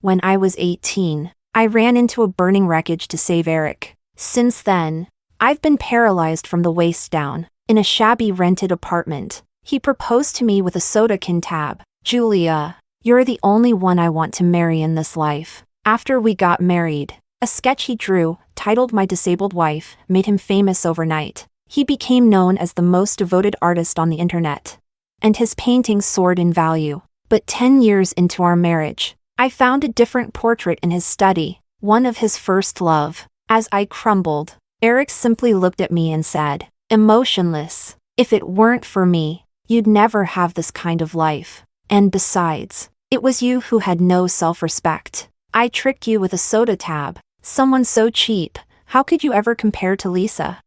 when I was 18. I ran into a burning wreckage to save Erick. Since then, I've been paralyzed from the waist down, in a shabby rented apartment. He proposed to me with a soda can tab. Julia, you're the only one I want to marry in this life. After we got married, a sketch he drew, titled My Disabled Wife, made him famous overnight. He became known as the most devoted artist on the internet. And his paintings soared in value. But 10 years into our marriage, I found a different portrait in his study, one of his first love. As I crumbled, Erick simply looked at me and said, "Emotionless, if it weren't for me, you'd never have this kind of life. And besides, it was you who had no self-respect. I tricked you with a soda tab. Someone so cheap, how could you ever compare to Lisa?"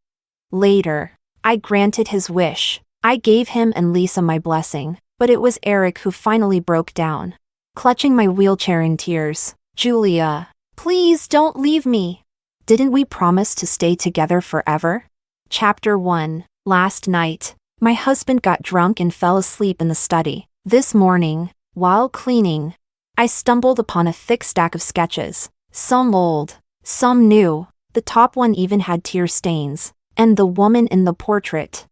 Later, I granted his wish. I gave him and Lisa my blessing, but it was Erick who finally broke down. Clutching my wheelchair in tears, "Julia, please don't leave me. Didn't we promise to stay together forever?" Chapter 1. Last night, my husband got drunk and fell asleep in the study. This morning, while cleaning, I stumbled upon a thick stack of sketches, some old, some new. The top one even had tear stains, and the woman in the portrait.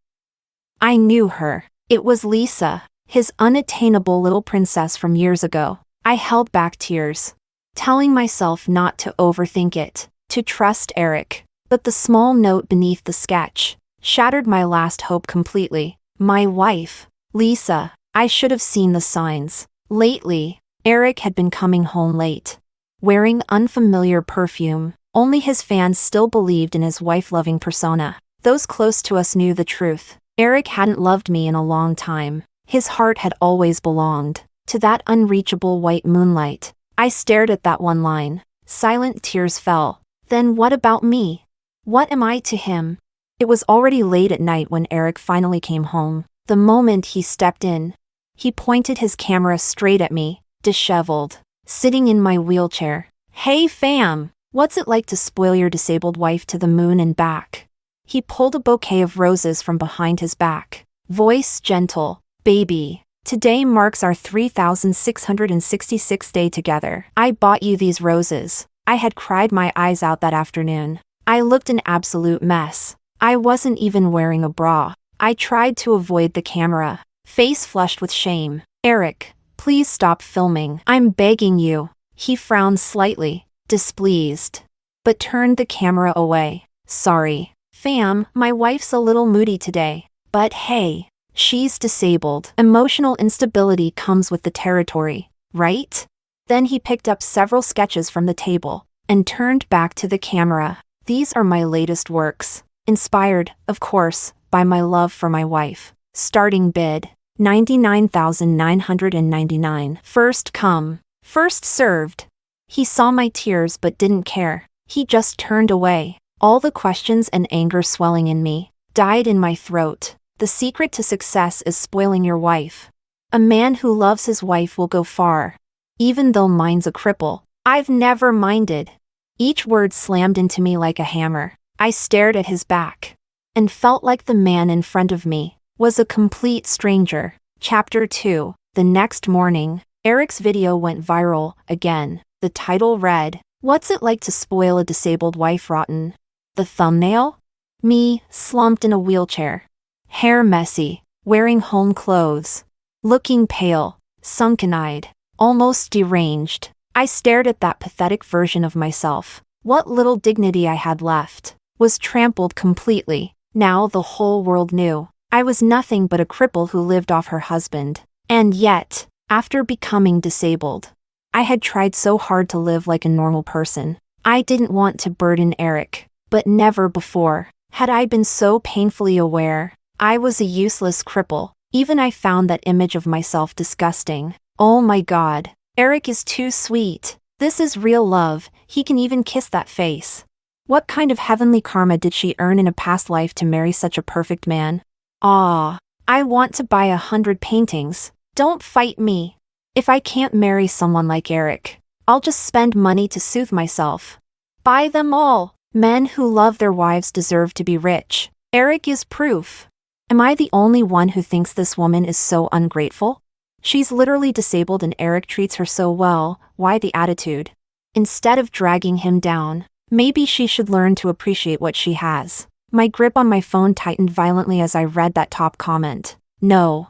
I knew her. It was Lisa, his unattainable little princess from years ago. I held back tears, telling myself not to overthink it, to trust Erick. But the small note beneath the sketch shattered my last hope completely. My wife, Lisa. I should have seen the signs. Lately, Erick had been coming home late, wearing unfamiliar perfume. Only his fans still believed in his wife-loving persona. Those close to us knew the truth. Erick hadn't loved me in a long time. His heart had always belonged to that unreachable white moonlight. I stared at that one line. Silent tears fell. Then what about me? What am I to him? It was already late at night when Erick finally came home. The moment he stepped in, he pointed his camera straight at me, disheveled, sitting in my wheelchair. "Hey fam, what's it like to spoil your disabled wife to the moon and back?" He pulled a bouquet of roses from behind his back. Voice gentle, "Baby, today marks our 3,666th day together. I bought you these roses." I had cried my eyes out that afternoon. I looked an absolute mess. I wasn't even wearing a bra. I tried to avoid the camera, face flushed with shame. "Erick, please stop filming. I'm begging you." He frowned slightly, displeased, but turned the camera away. "Sorry, fam, my wife's a little moody today. But hey, she's disabled. Emotional instability comes with the territory, right?" Then he picked up several sketches from the table and turned back to the camera. "These are my latest works, inspired, of course, by my love for my wife. Starting bid, $99,999. First come, first served." He saw my tears but didn't care. He just turned away. All the questions and anger swelling in me died in my throat. The secret to success is spoiling your wife. A man who loves his wife will go far. Even though mine's a cripple, I've never minded. Each word slammed into me like a hammer. I stared at his back and felt like the man in front of me was a complete stranger. Chapter 2. The next morning, Erick's video went viral again. The title read, "What's it like to spoil a disabled wife rotten?" The thumbnail? Me, slumped in a wheelchair. Hair messy, wearing home clothes. Looking pale, sunken-eyed, almost deranged. I stared at that pathetic version of myself. What little dignity I had left was trampled completely. Now the whole world knew. I was nothing but a cripple who lived off her husband. And yet, after becoming disabled, I had tried so hard to live like a normal person. I didn't want to burden Erick, but never before had I been so painfully aware I was a useless cripple. Even I found that image of myself disgusting. Oh my God, Erick is too sweet. This is real love. He can even kiss that face. What kind of heavenly karma did she earn in a past life to marry such a perfect man? Ah, I want to buy 100 paintings. Don't fight me. If I can't marry someone like Erick, I'll just spend money to soothe myself. Buy them all. Men who love their wives deserve to be rich. Erick is proof. Am I the only one who thinks this woman is so ungrateful? She's literally disabled and Erick treats her so well, why the attitude? Instead of dragging him down, maybe she should learn to appreciate what she has. My grip on my phone tightened violently as I read that top comment. No,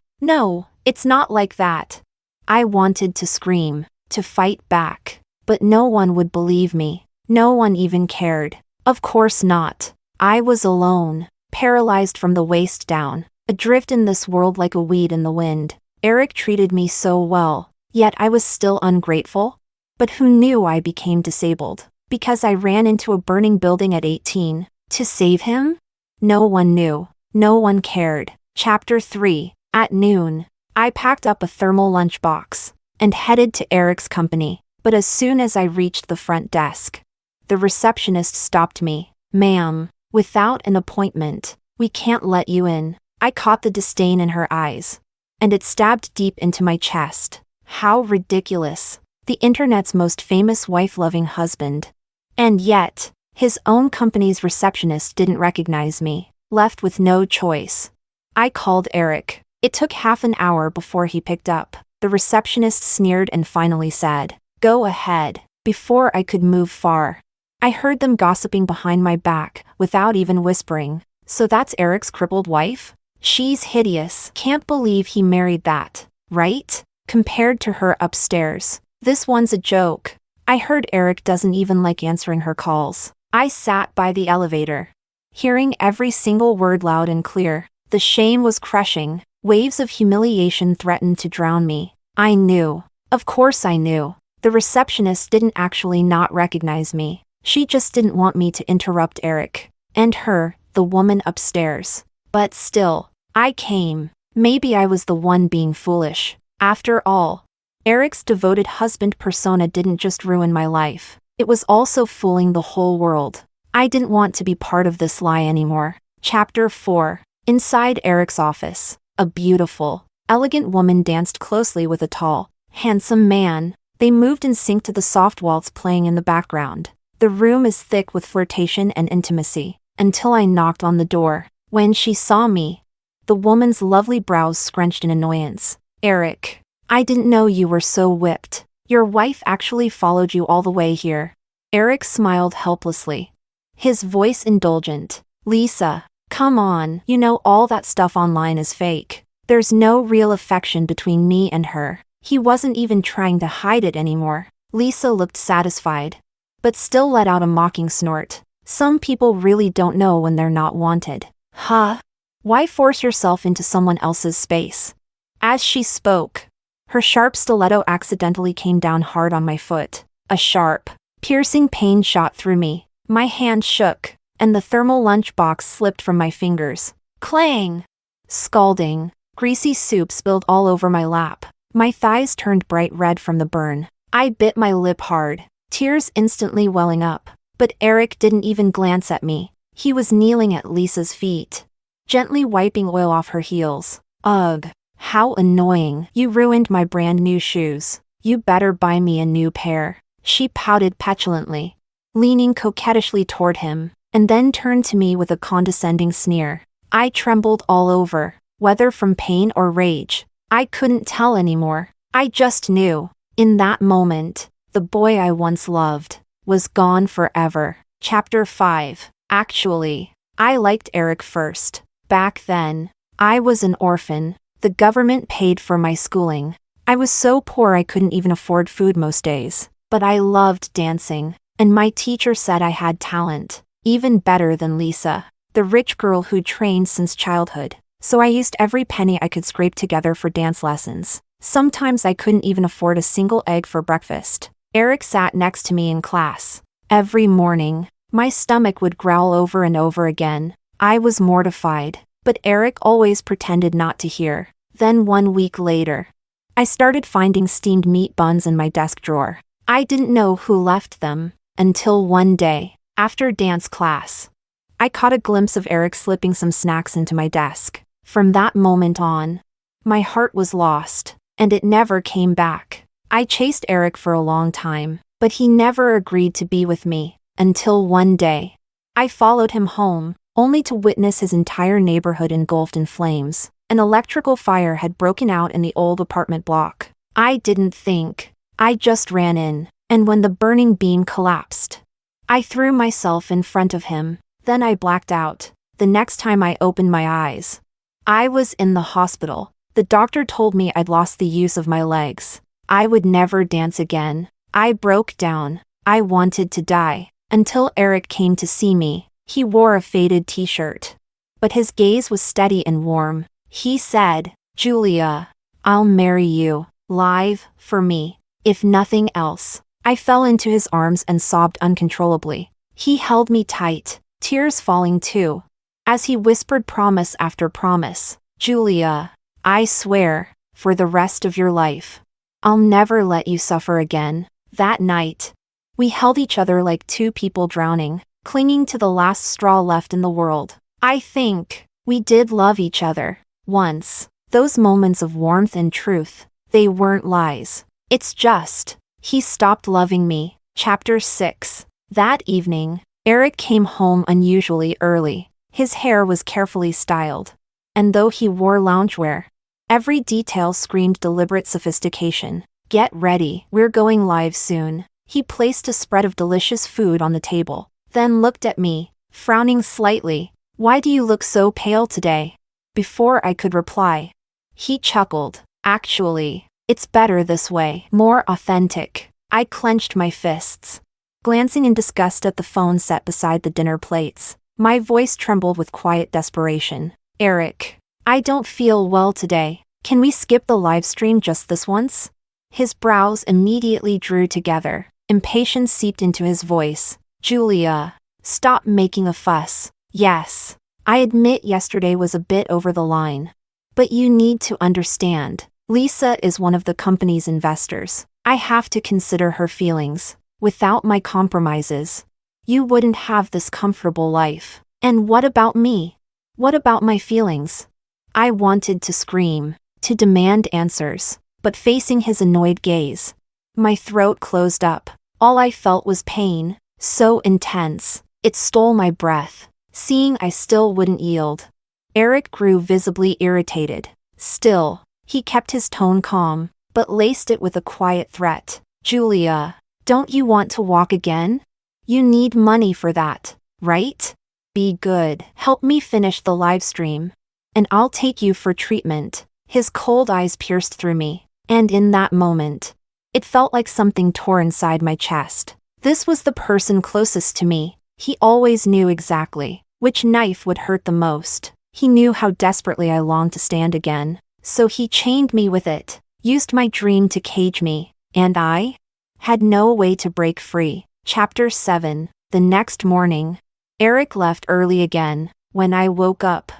it's not like that. I wanted to scream, to fight back, but no one would believe me. No one even cared. Of course not. I was alone, paralyzed from the waist down, adrift in this world like a weed in the wind. Erick treated me so well, yet I was still ungrateful. But who knew I became disabled? Because I ran into a burning building at 18. To save him? No one knew. No one cared. Chapter 3. At noon, I packed up a thermal lunchbox and headed to Erick's company. But as soon as I reached the front desk, the receptionist stopped me. Ma'am, without an appointment, we can't let you in. I caught the disdain in her eyes, and it stabbed deep into my chest. How ridiculous. The internet's most famous wife-loving husband. And yet, his own company's receptionist didn't recognize me, left with no choice. I called Erick. It took half an hour before he picked up. The receptionist sneered and finally said, "Go ahead." Before I could move far, I heard them gossiping behind my back, without even whispering. So that's Erick's crippled wife? She's hideous. Can't believe he married that, right? Compared to her upstairs, this one's a joke. I heard Erick doesn't even like answering her calls. I sat by the elevator, hearing every single word loud and clear. The shame was crushing. Waves of humiliation threatened to drown me. I knew. Of course I knew. The receptionist didn't actually not recognize me. She just didn't want me to interrupt Erick. And her, the woman upstairs. But still, I came. Maybe I was the one being foolish. After all, Erick's devoted husband persona didn't just ruin my life. It was also fooling the whole world. I didn't want to be part of this lie anymore. Chapter 4. Inside Erick's office, a beautiful, elegant woman danced closely with a tall, handsome man. They moved in sync to the soft waltz playing in the background. The room is thick with flirtation and intimacy, until I knocked on the door. When she saw me, the woman's lovely brows scrunched in annoyance. "Erick, I didn't know you were so whipped. Your wife actually followed you all the way here." Erick smiled helplessly, his voice indulgent. "Lisa, come on, you know all that stuff online is fake. There's no real affection between me and her." He wasn't even trying to hide it anymore. Lisa looked satisfied, but still let out a mocking snort. Some people really don't know when they're not wanted. Huh? Why force yourself into someone else's space? As she spoke, her sharp stiletto accidentally came down hard on my foot. A sharp, piercing pain shot through me. My hand shook, and the thermal lunchbox slipped from my fingers. Clang! Scalding, greasy soup spilled all over my lap. My thighs turned bright red from the burn. I bit my lip hard, tears instantly welling up. But Erick didn't even glance at me. He was kneeling at Lisa's feet, gently wiping oil off her heels. Ugh, how annoying. "You ruined my brand new shoes. You better buy me a new pair." She pouted petulantly, leaning coquettishly toward him, and then turned to me with a condescending sneer. I trembled all over, whether from pain or rage. I couldn't tell anymore. I just knew. In that moment, the boy I once loved was gone forever. Chapter 5. Actually, I liked Erick first. Back then, I was an orphan. The government paid for my schooling. I was so poor I couldn't even afford food most days. But I loved dancing, and my teacher said I had talent, even better than Lisa, the rich girl who trained since childhood. So I used every penny I could scrape together for dance lessons. Sometimes I couldn't even afford a single egg for breakfast. Erick sat next to me in class. Every morning, my stomach would growl over and over again. I was mortified, but Erick always pretended not to hear. Then 1 week later, I started finding steamed meat buns in my desk drawer. I didn't know who left them, until one day, after dance class, I caught a glimpse of Erick slipping some snacks into my desk. From that moment on, my heart was lost, and it never came back. I chased Erick for a long time, but he never agreed to be with me, until one day. I followed him home, only to witness his entire neighborhood engulfed in flames. An electrical fire had broken out in the old apartment block. I didn't think. I just ran in, and when the burning beam collapsed, I threw myself in front of him. Then I blacked out. The next time I opened my eyes, I was in the hospital. The doctor told me I'd lost the use of my legs. I would never dance again. I broke down. I wanted to die. Until Erick came to see me. He wore a faded t-shirt, but his gaze was steady and warm. He said, "Julia, I'll marry you. Live, for me. If nothing else." I fell into his arms and sobbed uncontrollably. He held me tight, tears falling too, as he whispered promise after promise. "Julia, I swear, for the rest of your life, I'll never let you suffer again." That night, we held each other like two people drowning, clinging to the last straw left in the world. I think we did love each other once. Those moments of warmth and truth, they weren't lies. It's just, he stopped loving me. Chapter 6. That evening, Erick came home unusually early. His hair was carefully styled, and though he wore loungewear, every detail screamed deliberate sophistication. "Get ready, we're going live soon." He placed a spread of delicious food on the table, then looked at me, frowning slightly. "Why do you look so pale today?" Before I could reply, he chuckled. "Actually, it's better this way, more authentic." I clenched my fists, glancing in disgust at the phone set beside the dinner plates. My voice trembled with quiet desperation. "Erick, I don't feel well today. Can we skip the live stream just this once?" His brows immediately drew together. Impatience seeped into his voice. "Julia, stop making a fuss. Yes, I admit yesterday was a bit over the line. But you need to understand, Lisa is one of the company's investors. I have to consider her feelings. Without my compromises, you wouldn't have this comfortable life. And what about me? What about my feelings?" I wanted to scream, to demand answers, but facing his annoyed gaze, my throat closed up. All I felt was pain, so intense, it stole my breath. Seeing I still wouldn't yield, Erick grew visibly irritated. Still, he kept his tone calm, but laced it with a quiet threat. "Julia, don't you want to walk again? You need money for that, right? Be good, help me finish the live stream, and I'll take you for treatment." His cold eyes pierced through me, and in that moment, it felt like something tore inside my chest. This was the person closest to me. He always knew exactly which knife would hurt the most. He knew how desperately I longed to stand again, so he chained me with it, used my dream to cage me, and I had no way to break free. Chapter 7. The next morning, Erick left early again. When I woke up,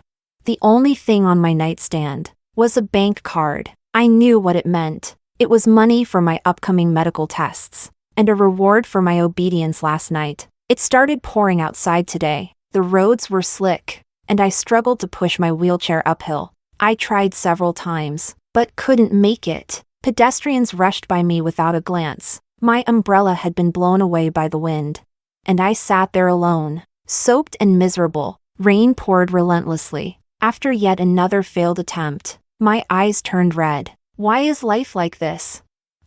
the only thing on my nightstand was a bank card. I knew what it meant. It was money for my upcoming medical tests, and a reward for my obedience last night. It started pouring outside today. The roads were slick, and I struggled to push my wheelchair uphill. I tried several times, but couldn't make it. Pedestrians rushed by me without a glance. My umbrella had been blown away by the wind, and I sat there alone, soaked and miserable. Rain poured relentlessly. After yet another failed attempt, my eyes turned red. Why is life like this?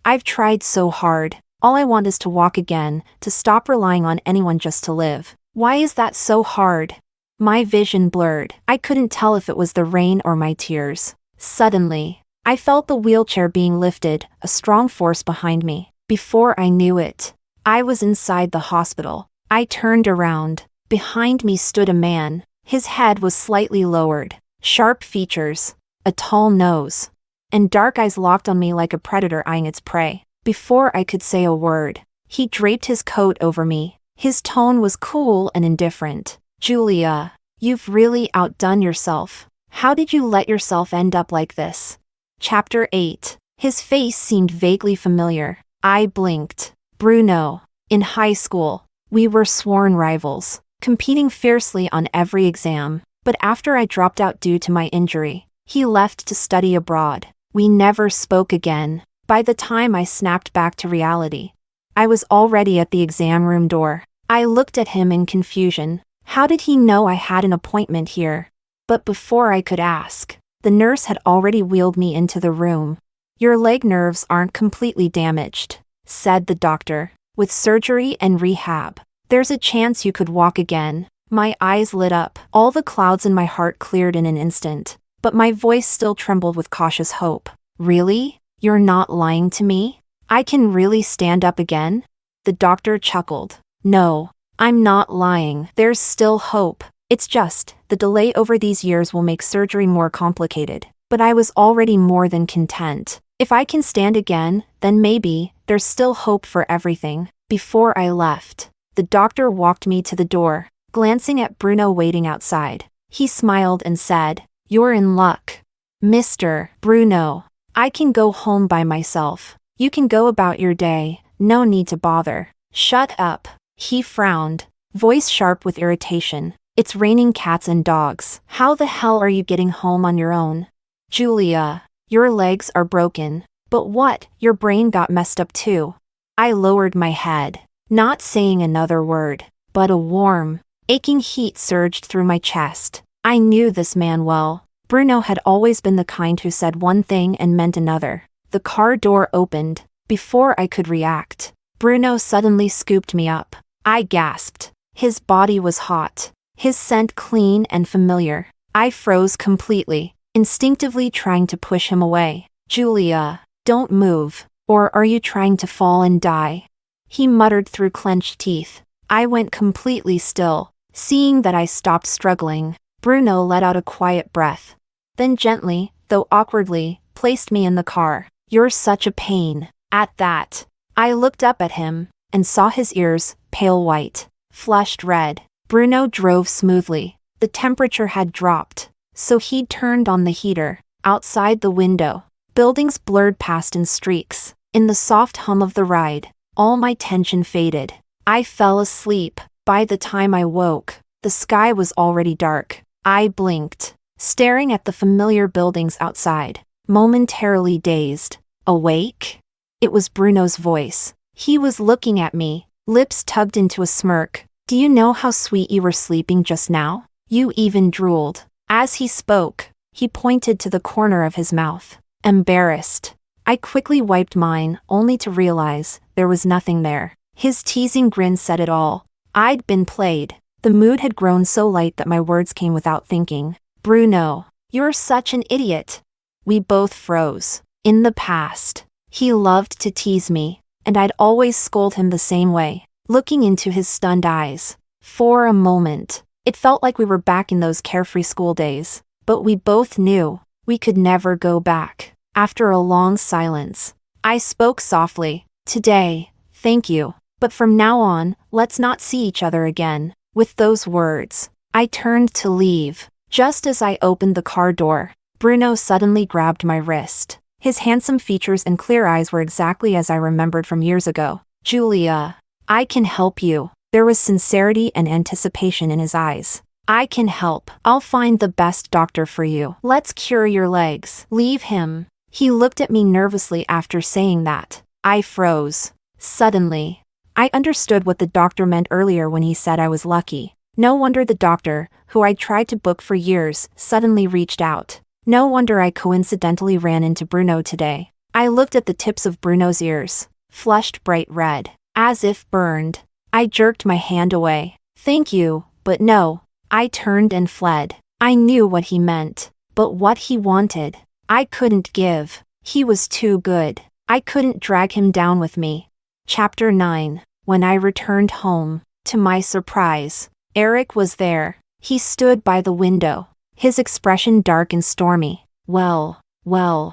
I've tried so hard. All I want is to walk again, to stop relying on anyone just to live. Why is that so hard? My vision blurred. I couldn't tell if it was the rain or my tears. Suddenly, I felt the wheelchair being lifted, a strong force behind me. Before I knew it, I was inside the hospital. I turned around. Behind me stood a man. His head was slightly lowered, sharp features, a tall nose, and dark eyes locked on me like a predator eyeing its prey. Before I could say a word, he draped his coat over me. His tone was cool and indifferent. "Julia, you've really outdone yourself. How did you let yourself end up like this?" Chapter 8. His face seemed vaguely familiar. I blinked. Bruno. In high school, we were sworn rivals, competing fiercely on every exam. But after I dropped out due to my injury, he left to study abroad. We never spoke again. By the time I snapped back to reality, I was already at the exam room door. I looked at him in confusion. How did he know I had an appointment here? But before I could ask, The nurse had already wheeled me into the room. "Your leg nerves aren't completely damaged," said the doctor. "With surgery and rehab, there's a chance you could walk again." My eyes lit up. All the clouds in my heart cleared in an instant, but my voice still trembled with cautious hope. "Really? You're not lying to me? I can really stand up again?" The doctor chuckled. "No, I'm not lying. There's still hope. It's just, the delay over these years will make surgery more complicated." But I was already more than content. If I can stand again, then maybe, there's still hope for everything. Before I left, the doctor walked me to the door, glancing at Bruno waiting outside. He smiled and said, "You're in luck, Mr. Bruno. I can go home by myself. You can go about your day, no need to bother." "Shut up." He frowned, voice sharp with irritation. "It's raining cats and dogs. How the hell are you getting home on your own?" "Julia, your legs are broken." "But what? Your brain got messed up too." I lowered my head, not saying another word, but a warm, aching heat surged through my chest. I knew this man well. Bruno had always been the kind who said one thing and meant another. The car door opened. Before I could react, Bruno suddenly scooped me up. I gasped. His body was hot, his scent clean and familiar. I froze completely, instinctively trying to push him away. "Julia, don't move. Or are you trying to fall and die?" He muttered through clenched teeth. I went completely still. Seeing that I stopped struggling, Bruno let out a quiet breath. Then gently, though awkwardly, placed me in the car. "You're such a pain." At that, I looked up at him, and saw his ears, pale white, flushed red. Bruno drove smoothly. The temperature had dropped, so he'd turned on the heater. Outside the window, buildings blurred past in streaks. In the soft hum of the ride, all my tension faded. I fell asleep. By the time I woke, the sky was already dark. I blinked, staring at the familiar buildings outside, momentarily dazed. "Awake?" It was Bruno's voice. He was looking at me, lips tugged into a smirk. "Do you know how sweet you were sleeping just now? You even drooled." As he spoke, he pointed to the corner of his mouth. Embarrassed, I quickly wiped mine, only to realize there was nothing there. His teasing grin said it all. I'd been played. The mood had grown so light that my words came without thinking. "Bruno, you're such an idiot." We both froze. In the past, he loved to tease me, and I'd always scold him the same way, looking into his stunned eyes. For a moment, it felt like we were back in those carefree school days, but we both knew we could never go back. After a long silence, I spoke softly. "Today, thank you, but from now on, let's not see each other again." With those words, I turned to leave. Just as I opened the car door, Bruno suddenly grabbed my wrist. His handsome features and clear eyes were exactly as I remembered from years ago. "Julia, I can help you." There was sincerity and anticipation in his eyes. "I can help. I'll find the best doctor for you. Let's cure your legs." "Leave him." He looked at me nervously after saying that. I froze. Suddenly, I understood what the doctor meant earlier when he said I was lucky. No wonder the doctor, who I'd tried to book for years, suddenly reached out. No wonder I coincidentally ran into Bruno today. I looked at the tips of Bruno's ears, flushed bright red, as if burned. I jerked my hand away. "Thank you, but no." I turned and fled. I knew what he meant, but what he wanted, I couldn't give. He was too good. I couldn't drag him down with me. Chapter 9. When I returned home, to my surprise, Erick was there. He stood by the window, his expression dark and stormy. Well,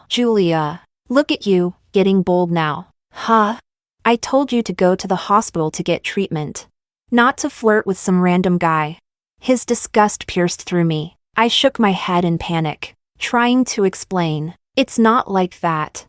Julia, look at you, getting bold now." "Huh? I told you to go to the hospital to get treatment, not to flirt with some random guy." His disgust pierced through me. I shook my head in panic, trying to explain. "It's not like that,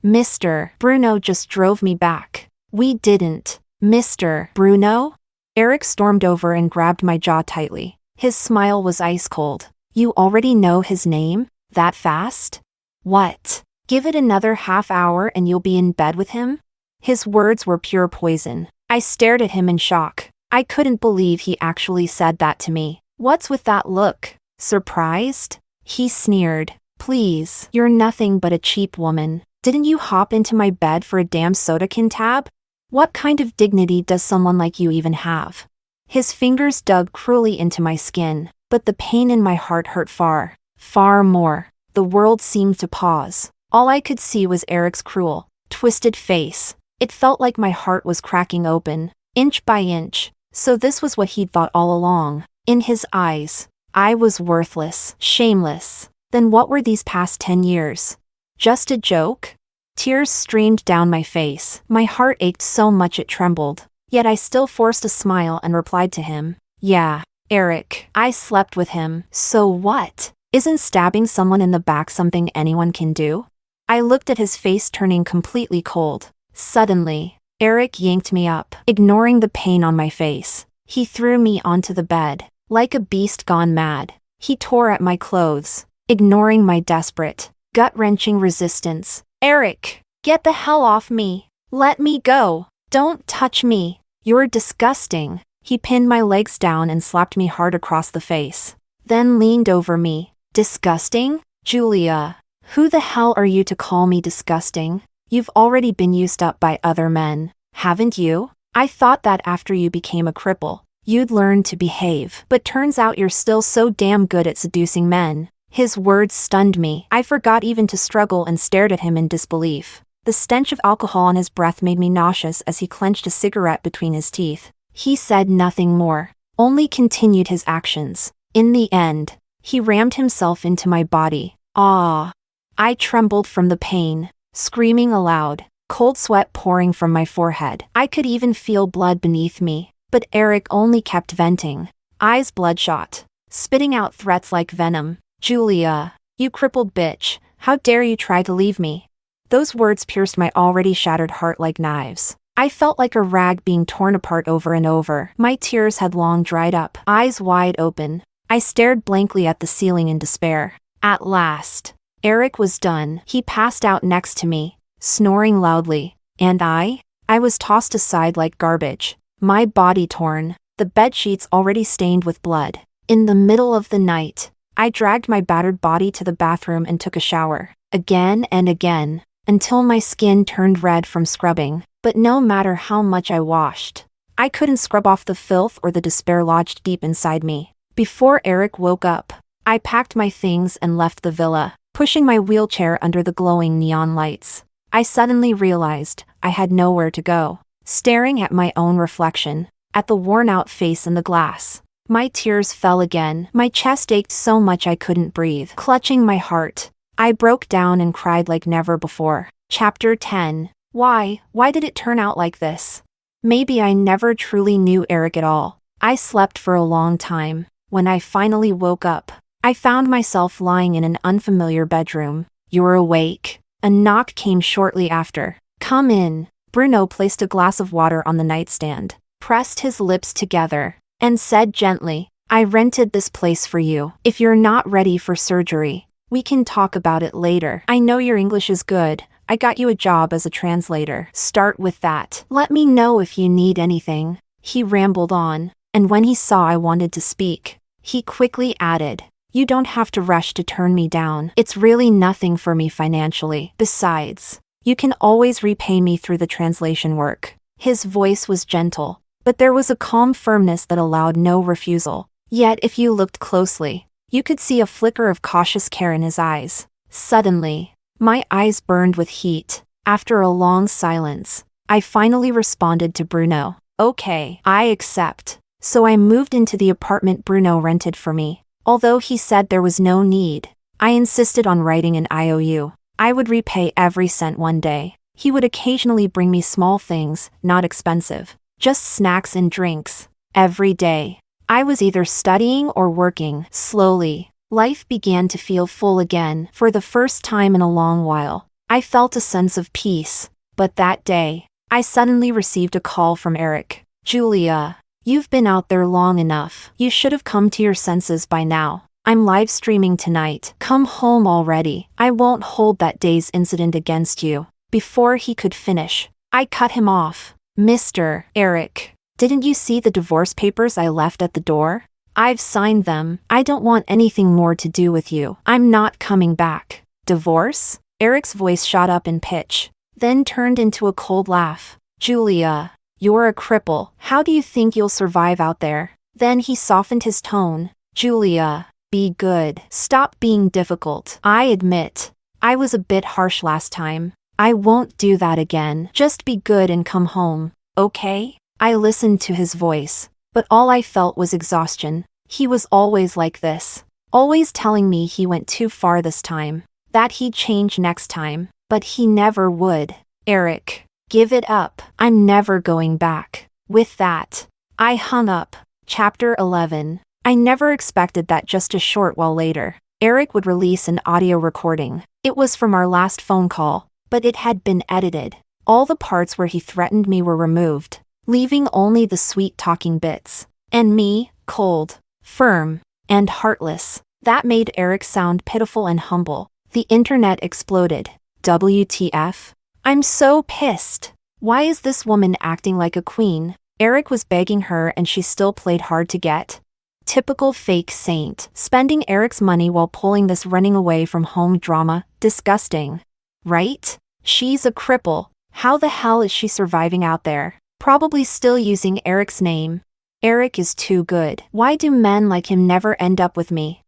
Mr. Bruno just drove me back." "We didn't." "Mr. Bruno?" Erick stormed over and grabbed my jaw tightly. His smile was ice cold. "You already know his name? That fast? What? Give it another half hour and you'll be in bed with him?" His words were pure poison. I stared at him in shock. I couldn't believe he actually said that to me. "What's with that look? Surprised?" He sneered. Please, you're nothing but a cheap woman. Didn't you hop into my bed for a damn soda can tab? What kind of dignity does someone like you even have? His fingers dug cruelly into my skin, but the pain in my heart hurt far, far more. The world seemed to pause. All I could see was Erick's cruel, twisted face. It felt like my heart was cracking open, inch by inch. So this was what he'd thought all along. In his eyes, I was worthless, shameless. Then what were these past 10 years? Just a joke? Tears streamed down my face. My heart ached so much it trembled. Yet I still forced a smile and replied to him. Yeah, Erick, I slept with him. So what? Isn't stabbing someone in the back something anyone can do? I looked at his face turning completely cold. Suddenly, Erick yanked me up, ignoring the pain on my face. He threw me onto the bed, like a beast gone mad. He tore at my clothes, ignoring my desperate, gut-wrenching resistance. Erick, get the hell off me. Let me go. Don't touch me. You're disgusting. He pinned my legs down and slapped me hard across the face. Then leaned over me. Disgusting? Julia, who the hell are you to call me disgusting? You've already been used up by other men, haven't you? I thought that after you became a cripple, you'd learn to behave. But turns out you're still so damn good at seducing men. His words stunned me. I forgot even to struggle and stared at him in disbelief. The stench of alcohol on his breath made me nauseous as he clenched a cigarette between his teeth. He said nothing more, only continued his actions. In the end, he rammed himself into my body. Ah! I trembled from the pain, screaming aloud, cold sweat pouring from my forehead. I could even feel blood beneath me, but Erick only kept venting, eyes bloodshot, spitting out threats like venom. Julia, you crippled bitch, how dare you try to leave me? Those words pierced my already shattered heart like knives. I felt like a rag being torn apart over and over. My tears had long dried up, eyes wide open. I stared blankly at the ceiling in despair. At last, Erick was done. He passed out next to me, snoring loudly. And I was tossed aside like garbage, my body torn, the bedsheets already stained with blood. In the middle of the night, I dragged my battered body to the bathroom and took a shower, again and again, until my skin turned red from scrubbing. But no matter how much I washed, I couldn't scrub off the filth or the despair lodged deep inside me. Before Erick woke up, I packed my things and left the villa, pushing my wheelchair under the glowing neon lights. I suddenly realized I had nowhere to go. Staring at my own reflection, at the worn-out face in the glass, my tears fell again. My chest ached so much I couldn't breathe. Clutching my heart, I broke down and cried like never before. Chapter 10. Why did it turn out like this? Maybe I never truly knew Erick at all. I slept for a long time. When I finally woke up, I found myself lying in an unfamiliar bedroom. You're awake? A knock came shortly after. Come in. Bruno placed a glass of water on the nightstand, pressed his lips together, and said gently, I rented this place for you. If you're not ready for surgery, we can talk about it later. I know your English is good. I got you a job as a translator. Start with that. Let me know if you need anything. He rambled on, and when he saw I wanted to speak, he quickly added, you don't have to rush to turn me down. It's really nothing for me financially. Besides, you can always repay me through the translation work. His voice was gentle, but there was a calm firmness that allowed no refusal. Yet if you looked closely, you could see a flicker of cautious care in his eyes. Suddenly, my eyes burned with heat. After a long silence, I finally responded to Bruno. Okay, I accept. So I moved into the apartment Bruno rented for me. Although he said there was no need, I insisted on writing an IOU. I would repay every cent one day. He would occasionally bring me small things, not expensive, just snacks and drinks, every day. I was either studying or working. Slowly, life began to feel full again. For the first time in a long while, I felt a sense of peace. But that day, I suddenly received a call from Erick. Julia, you've been out there long enough. You should have come to your senses by now. I'm live streaming tonight. Come home already. I won't hold that day's incident against you. Before he could finish, I cut him off. Mr. Erick, didn't you see the divorce papers I left at the door? I've signed them. I don't want anything more to do with you. I'm not coming back. Divorce? Erick's voice shot up in pitch, then turned into a cold laugh. Julia, you're a cripple. How do you think you'll survive out there? Then he softened his tone. Julia, be good. Stop being difficult. I admit, I was a bit harsh last time. I won't do that again. Just be good and come home, okay? I listened to his voice, but all I felt was exhaustion. He was always like this, always telling me he went too far this time, that he'd change next time, but he never would. Erick, give it up. I'm never going back. With that, I hung up. Chapter 11. I never expected that just a short while later, Erick would release an audio recording. It was from our last phone call, but it had been edited. All the parts where he threatened me were removed, leaving only the sweet talking bits. And me, cold, firm, and heartless. That made Erick sound pitiful and humble. The internet exploded. WTF? I'm so pissed. Why is this woman acting like a queen? Erick was begging her and she still played hard to get. Typical fake saint. Spending Erick's money while pulling this running away from home drama. Disgusting. Right? She's a cripple. How the hell is she surviving out there? Probably still using Erick's name. Erick is too good. Why do men like him never end up with me?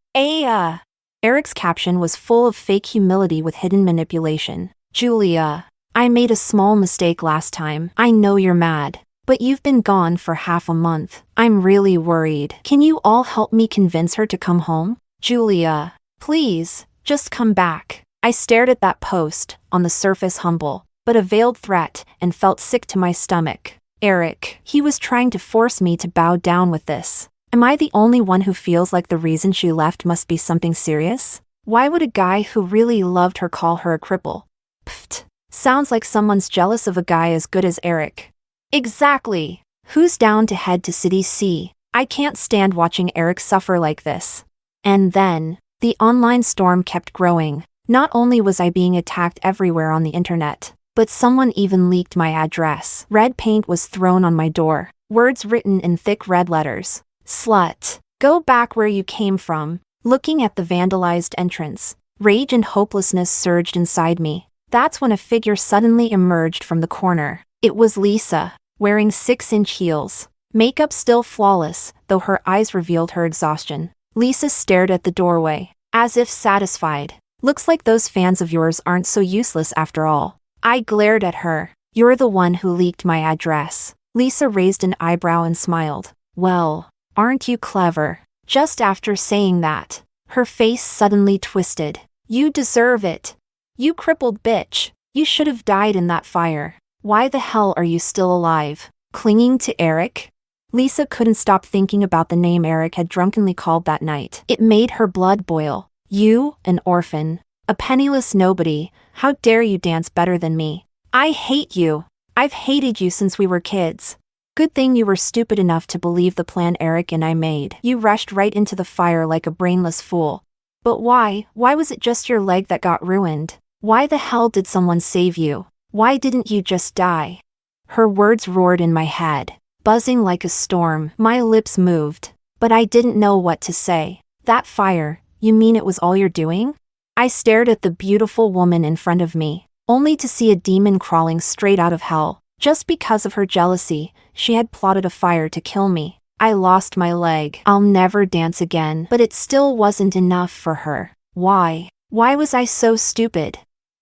Erick's caption was full of fake humility with hidden manipulation. Julia, I made a small mistake last time. I know you're mad, but you've been gone for half a month. I'm really worried. Can you all help me convince her to come home? Julia, please, just come back. I stared at that post, on the surface humble, but a veiled threat, and felt sick to my stomach. Erick, he was trying to force me to bow down with this. Am I the only one who feels like the reason she left must be something serious? Why would a guy who really loved her call her a cripple? Pfft, sounds like someone's jealous of a guy as good as Erick. Exactly. Who's down to head to City C? I can't stand watching Erick suffer like this. And then, the online storm kept growing. Not only was I being attacked everywhere on the internet, but someone even leaked my address. Red paint was thrown on my door, words written in thick red letters. Slut. Go back where you came from. Looking at the vandalized entrance, rage and hopelessness surged inside me. That's when a figure suddenly emerged from the corner. It was Lisa, wearing 6-inch heels. Makeup still flawless, though her eyes revealed her exhaustion. Lisa stared at the doorway, as if satisfied. Looks like those fans of yours aren't so useless after all. I glared at her. You're the one who leaked my address. Lisa raised an eyebrow and smiled. Well, aren't you clever? Just after saying that, her face suddenly twisted. You deserve it. You crippled bitch. You should have died in that fire. Why the hell are you still alive? Clinging to Erick? Lisa couldn't stop thinking about the name Erick had drunkenly called that night. It made her blood boil. You, an orphan. A penniless nobody. How dare you dance better than me? I hate you. I've hated you since we were kids. Good thing you were stupid enough to believe the plan Erick and I made. You rushed right into the fire like a brainless fool. But why? Why was it just your leg that got ruined? Why the hell did someone save you? Why didn't you just die? Her words roared in my head, buzzing like a storm. My lips moved, but I didn't know what to say. That fire, you mean it was all you're doing? I stared at the beautiful woman in front of me, only to see a demon crawling straight out of hell. Just because of her jealousy, she had plotted a fire to kill me. I lost my leg. I'll never dance again. But it still wasn't enough for her. Why? Why was I so stupid?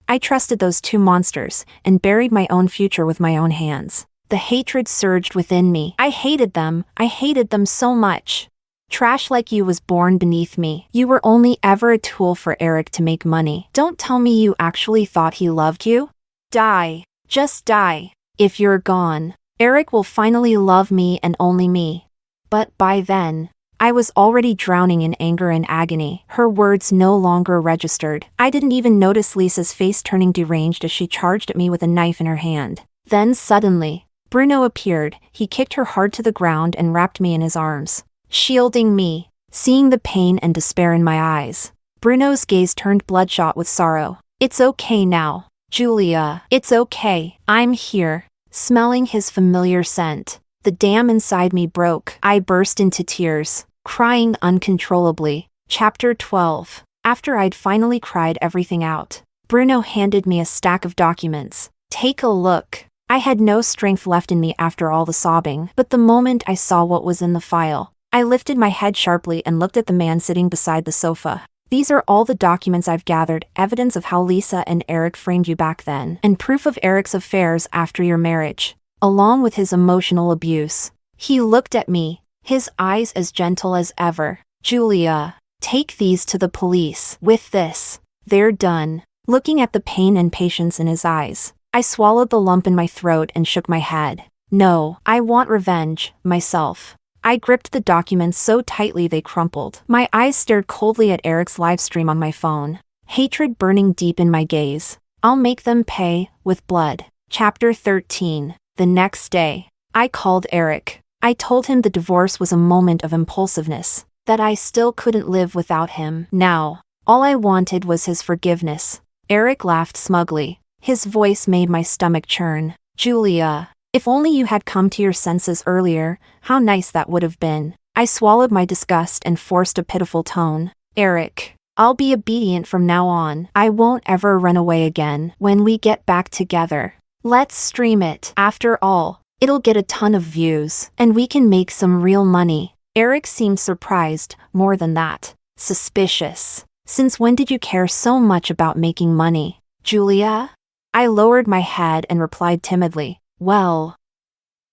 I trusted those two monsters, and buried my own future with my own hands. The hatred surged within me. I hated them so much. Trash like you was born beneath me. You were only ever a tool for Erick to make money. Don't tell me you actually thought he loved you? Die. Just die. If you're gone, Erick will finally love me and only me. But by then, I was already drowning in anger and agony. Her words no longer registered. I didn't even notice Lisa's face turning deranged as she charged at me with a knife in her hand. Then suddenly, Bruno appeared. He kicked her hard to the ground and wrapped me in his arms, shielding me. Seeing the pain and despair in my eyes, Bruno's gaze turned bloodshot with sorrow. It's okay now, Julia. It's okay. I'm here. Smelling his familiar scent, the dam inside me broke. I burst into tears. crying uncontrollably. Chapter 12. After I'd finally cried everything out, Bruno handed me a stack of documents. Take a look. I had no strength left in me after all the sobbing, but the moment I saw what was in the file, I lifted my head sharply and looked at the man sitting beside the sofa. These are all the documents I've gathered, evidence of how Lisa and Erick framed you back then, and proof of Erick's affairs after your marriage, along with his emotional abuse. He looked at me, his eyes as gentle as ever. Julia, take these to the police. With this, they're done. Looking at the pain and patience in his eyes, I swallowed the lump in my throat and shook my head. No, I want revenge, myself. I gripped the documents so tightly they crumpled. My eyes stared coldly at Erick's livestream on my phone, hatred burning deep in my gaze. I'll make them pay, with blood. Chapter 13. The next day, I called Erick. I told him the divorce was a moment of impulsiveness, that I still couldn't live without him. Now, all I wanted was his forgiveness. Erick laughed smugly. His voice made my stomach churn. Julia, if only you had come to your senses earlier, how nice that would have been. I swallowed my disgust and forced a pitiful tone. Erick, I'll be obedient from now on. I won't ever run away again. When we get back together, let's stream it. After all, it'll get a ton of views, and we can make some real money. Erick seemed surprised, more than that, suspicious. Since when did you care so much about making money, Julia? I lowered my head and replied timidly, well,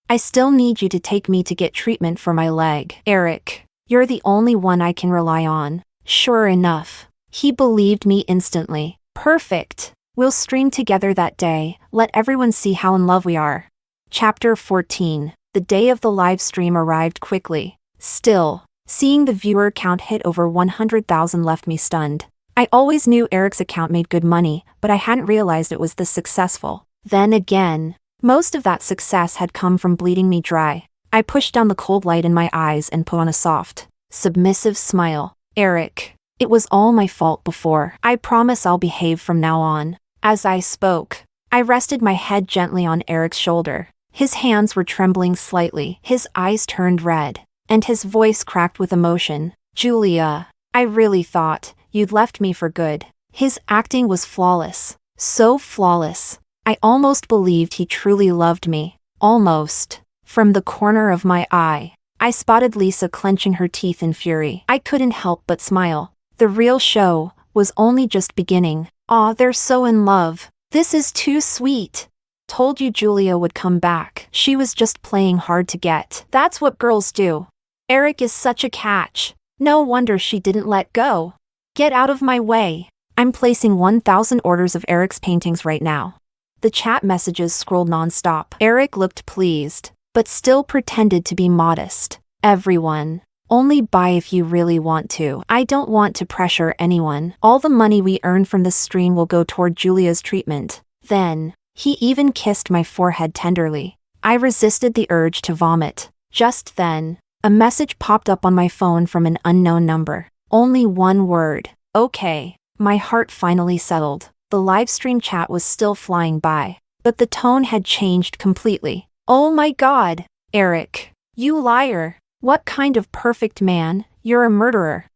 I still need you to take me to get treatment for my leg. Erick, you're the only one I can rely on. Sure enough, he believed me instantly. Perfect. We'll stream together that day, let everyone see how in love we are. Chapter 14. The day of the live stream arrived quickly. Still, seeing the viewer count hit over 100,000 left me stunned. I always knew Erick's account made good money, but I hadn't realized it was this successful. Then again, most of that success had come from bleeding me dry. I pushed down the cold light in my eyes and put on a soft, submissive smile. Erick, it was all my fault before. I promise I'll behave from now on. As I spoke, I rested my head gently on Erick's shoulder. His hands were trembling slightly, his eyes turned red, and his voice cracked with emotion. Julia, I really thought you'd left me for good. His acting was flawless. So flawless. I almost believed he truly loved me. Almost. From the corner of my eye, I spotted Lisa clenching her teeth in fury. I couldn't help but smile. The real show was only just beginning. Aw, they're so in love. This is too sweet. Told you Julia would come back. She was just playing hard to get. That's what girls do. Erick is such a catch. No wonder she didn't let go. Get out of my way. I'm placing 1,000 orders of Erick's paintings right now. The chat messages scrolled nonstop. Erick looked pleased, but still pretended to be modest. Everyone, only buy if you really want to. I don't want to pressure anyone. All the money we earn from this stream will go toward Julia's treatment. Then, he even kissed my forehead tenderly. I resisted the urge to vomit. Just then, a message popped up on my phone from an unknown number. Only one word. Okay. My heart finally settled. The livestream chat was still flying by, but the tone had changed completely. Oh my God, Erick. You liar. What kind of perfect man? You're a murderer.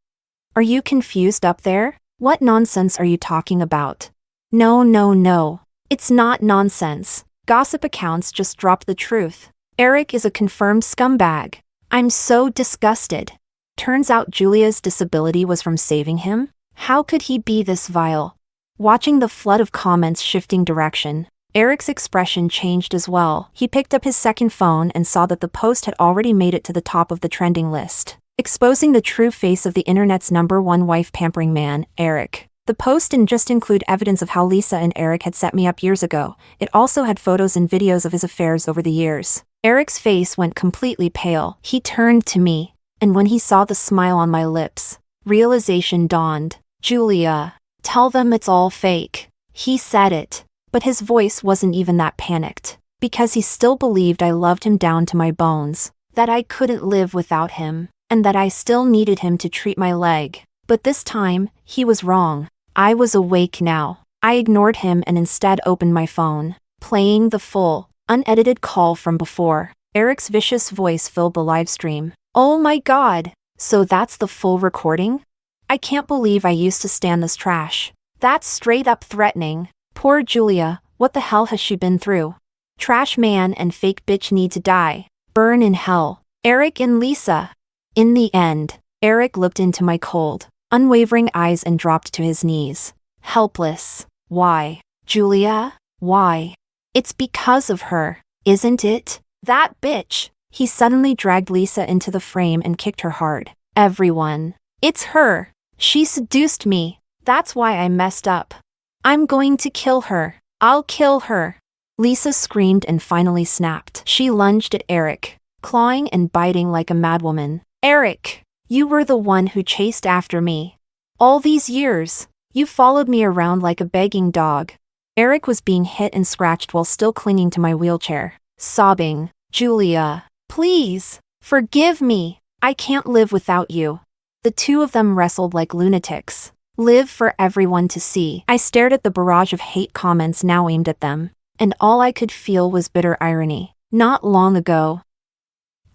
Are you confused up there? What nonsense are you talking about? No. It's not nonsense. Gossip accounts just dropped the truth. Erick is a confirmed scumbag. I'm so disgusted. Turns out Julia's disability was from saving him? How could he be this vile? Watching the flood of comments shifting direction, Erick's expression changed as well. He picked up his second phone and saw that the post had already made it to the top of the trending list, exposing the true face of the internet's #1 wife pampering man, Erick. The post didn't just include evidence of how Lisa and Erick had set me up years ago, it also had photos and videos of his affairs over the years. Erick's face went completely pale. He turned to me, and when he saw the smile on my lips, realization dawned. Julia, tell them it's all fake. He said it, but his voice wasn't even that panicked, because he still believed I loved him down to my bones, that I couldn't live without him, and that I still needed him to treat my leg. But this time, he was wrong. I was awake now. I ignored him and instead opened my phone, playing the full, unedited call from before. Erick's vicious voice filled the livestream. Oh my God, So that's the full recording? I can't believe I used to stand this trash. That's straight up threatening. Poor Julia, what the hell has she been through? Trash man and fake bitch need to die. Burn in hell. Erick and Lisa. In the end, Erick looked into my cold, unwavering eyes and dropped to his knees. Helpless. Why? Julia? Why? It's because of her, isn't it? That bitch. He suddenly dragged Lisa into the frame and kicked her hard. Everyone. It's her. She seduced me. That's why I messed up. I'm going to kill her. I'll kill her. Lisa screamed and finally snapped. She lunged at Erick, clawing and biting like a madwoman. Erick, you were the one who chased after me. All these years, you followed me around like a begging dog. Erick was being hit and scratched while still clinging to my wheelchair, sobbing. Julia, please, forgive me. I can't live without you. The two of them wrestled like lunatics. Live for everyone to see. I stared at the barrage of hate comments now aimed at them, and all I could feel was bitter irony. Not long ago,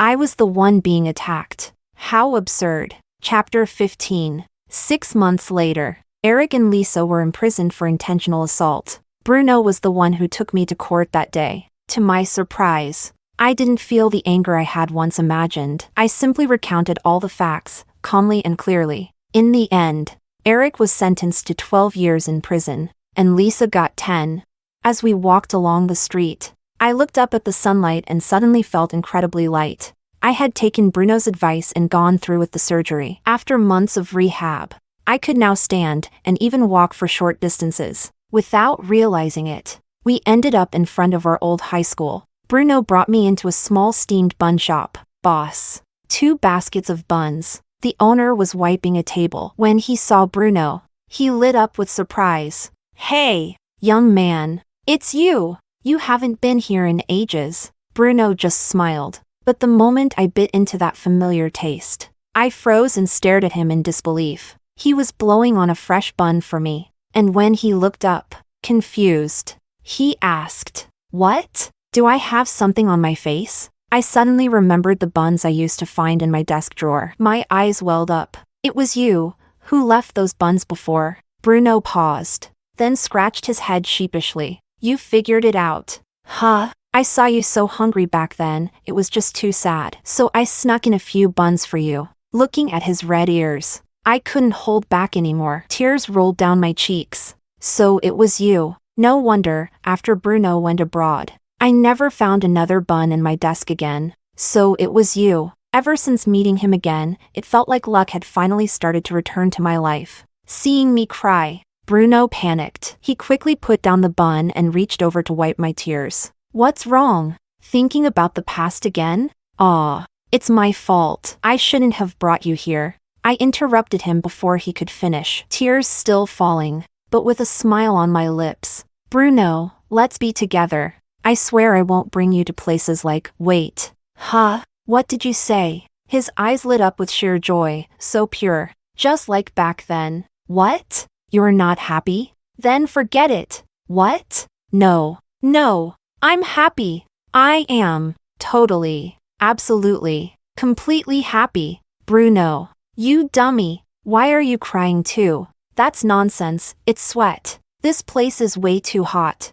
I was the one being attacked. How absurd. Chapter 15. 6 months later, Erick and Lisa were imprisoned for intentional assault. Bruno was the one who took me to court that day. To my surprise, I didn't feel the anger I had once imagined. I simply recounted all the facts, calmly and clearly. In the end, Erick was sentenced to 12 years in prison, and Lisa got 10. As we walked along the street, I looked up at the sunlight and suddenly felt incredibly light. I had taken Bruno's advice and gone through with the surgery. After months of rehab, I could now stand and even walk for short distances. Without realizing it, we ended up in front of our old high school. Bruno brought me into a small steamed bun shop. Boss. 2 baskets of buns. The owner was wiping a table. When he saw Bruno, he lit up with surprise. Hey, young man. It's you. You haven't been here in ages. Bruno just smiled. But the moment I bit into that familiar taste, I froze and stared at him in disbelief. He was blowing on a fresh bun for me. And when he looked up, confused, he asked, "What? Do I have something on my face?" I suddenly remembered the buns I used to find in my desk drawer. My eyes welled up. It was you who left those buns before. Bruno paused, then scratched his head sheepishly. You figured it out. Huh? I saw you so hungry back then, it was just too sad. So I snuck in a few buns for you. Looking at his red ears, I couldn't hold back anymore. Tears rolled down my cheeks. So it was you. No wonder, after Bruno went abroad, I never found another bun in my desk again. So it was you. Ever since meeting him again, it felt like luck had finally started to return to my life. Seeing me cry, Bruno panicked. He quickly put down the bun and reached over to wipe my tears. What's wrong? Thinking about the past again? Aw, it's my fault. I shouldn't have brought you here. I interrupted him before he could finish, tears still falling, but with a smile on my lips. Bruno, let's be together. I swear I won't bring you to places like, wait. Huh? What did you say? His eyes lit up with sheer joy, so pure, just like back then. What? You're not happy? Then forget it. What? No. No. I'm happy. I am. Totally. Absolutely. Completely happy. Bruno. You dummy. Why are you crying too? That's nonsense. It's sweat. This place is way too hot.